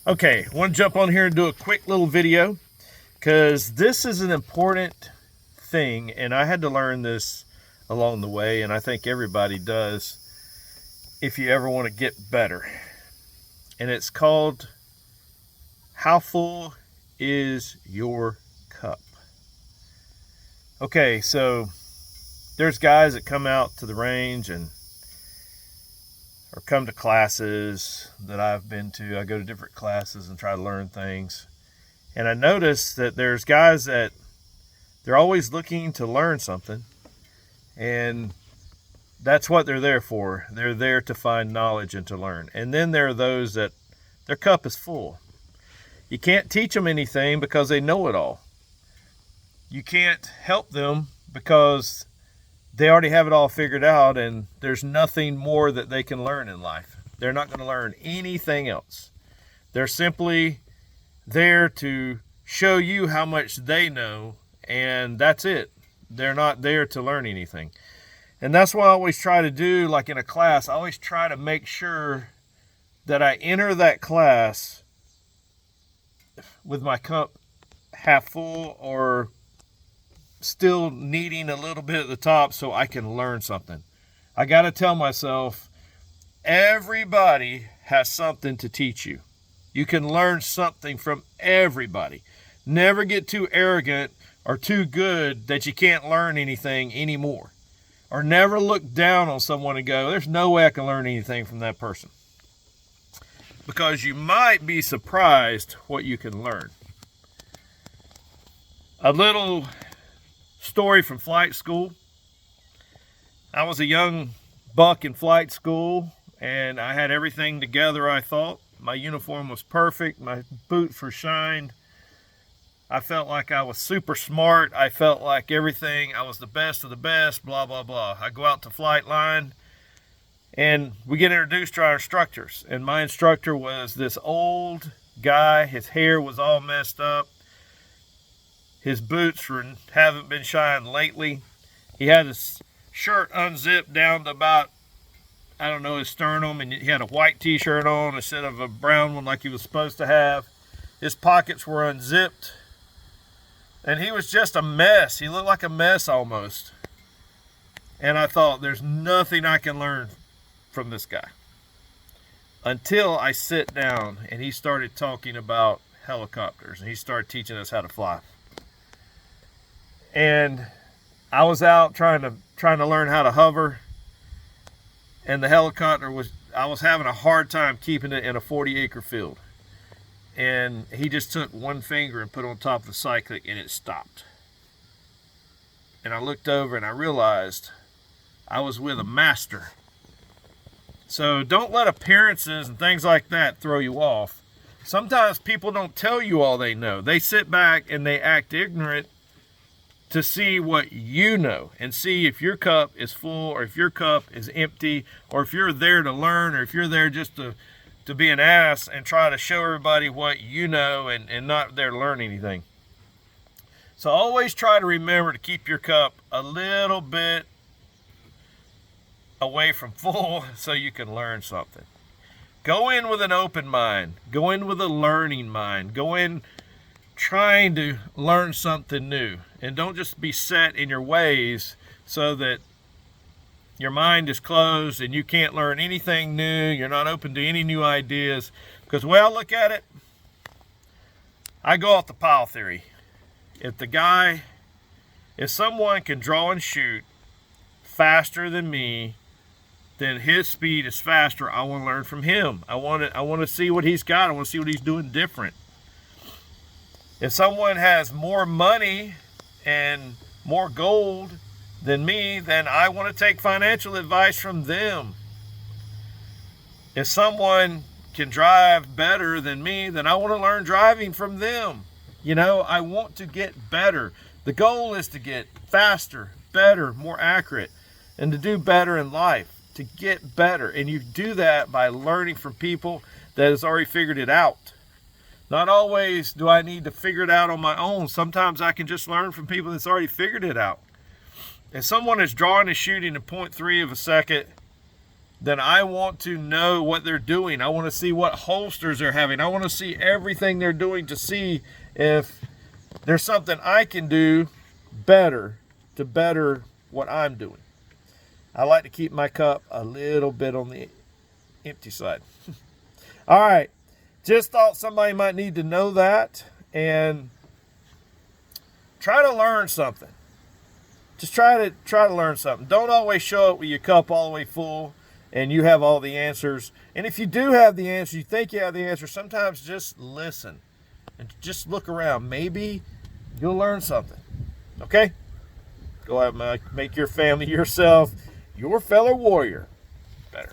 Okay, I want to jump on here and do a quick little video because this is an important thing, and I had to learn this along the way, and I think everybody does if you ever want to get better. And it's called, how full is your cup? Okay, so there's guys that come out to the range and or come to classes that I've been to. I go to different classes and try to learn things. And I notice that there's guys that they're always looking to learn something. And that's what they're there for. They're there to find knowledge and to learn. And then there are those that their cup is full. You can't teach them anything because they know it all. You can't help them because they already have it all figured out, and there's nothing more that they can learn in life. They're not going to learn anything else. They're simply there to show you how much they know, and that's it. They're not there to learn anything. And that's what I always try to do, like in a class. I always try to make sure that I enter that class with my cup half full or still needing a little bit at the top so I can learn something. I got to tell myself, everybody has something to teach you. You can learn something from everybody. Never get too arrogant or too good that you can't learn anything anymore. Or never look down on someone and go, there's no way I can learn anything from that person. Because you might be surprised what you can learn. A little story from flight school. I was a young buck in flight school, and I had everything together, I thought. My uniform was perfect. My boots were shined. I felt like I was super smart. I felt like everything, I was the best of the best, blah, blah, blah. I go out to flight line, and we get introduced to our instructors. And my instructor was this old guy. His hair was all messed up. His boots haven't been shined lately. He had his shirt unzipped down to about, I don't know, his sternum, and he had a white t-shirt on instead of a brown one like he was supposed to have. His pockets were unzipped, and he was just a mess. He looked like a mess almost. And I thought, there's nothing I can learn from this guy. Until I sit down and he started talking about helicopters, and he started teaching us how to fly. And I was out trying to learn how to hover, and the helicopter I was having a hard time keeping it in a 40-acre field. And he just took one finger and put it on top of the cyclic, and it stopped. And I looked over and I realized I was with a master. So don't let appearances and things like that throw you off. Sometimes people don't tell you all they know. They sit back and they act ignorant to see what you know and see if your cup is full or if your cup is empty, or if you're there to learn, or if you're there just to be an ass and try to show everybody what you know and not there to learn anything. So always try to remember to keep your cup a little bit away from full so you can learn something. Go in with an open mind. Go in with a learning mind. Go in trying to learn something new, and don't just be set in your ways so that your mind is closed and you can't learn anything new. You're not open to any new ideas. Because the way I look at it, I go off the pile theory. If someone can draw and shoot faster than me, then his speed is faster. I want to learn from him. I want to see what he's got. I want to see what he's doing different. If someone has more money and more gold than me, then I want to take financial advice from them. If someone can drive better than me, then I want to learn driving from them. I want to get better. The goal is to get faster, better, more accurate, and to do better in life, to get better. And you do that by learning from people that has already figured it out. Not always do I need to figure it out on my own. Sometimes I can just learn from people that's already figured it out. If someone is drawing and shooting at 0.3 of a second, then I want to know what they're doing. I want to see what holsters they're having. I want to see everything they're doing to see if there's something I can do better to better what I'm doing. I like to keep my cup a little bit on the empty side. All right. Just thought somebody might need to know that and try to learn something. Just try to learn something. Don't always show up with your cup all the way full and you have all the answers. And if you do have the answer, you think you have the answer, sometimes just listen and just look around. Maybe you'll learn something. Okay? Go out and make your family, yourself, your fellow warrior better.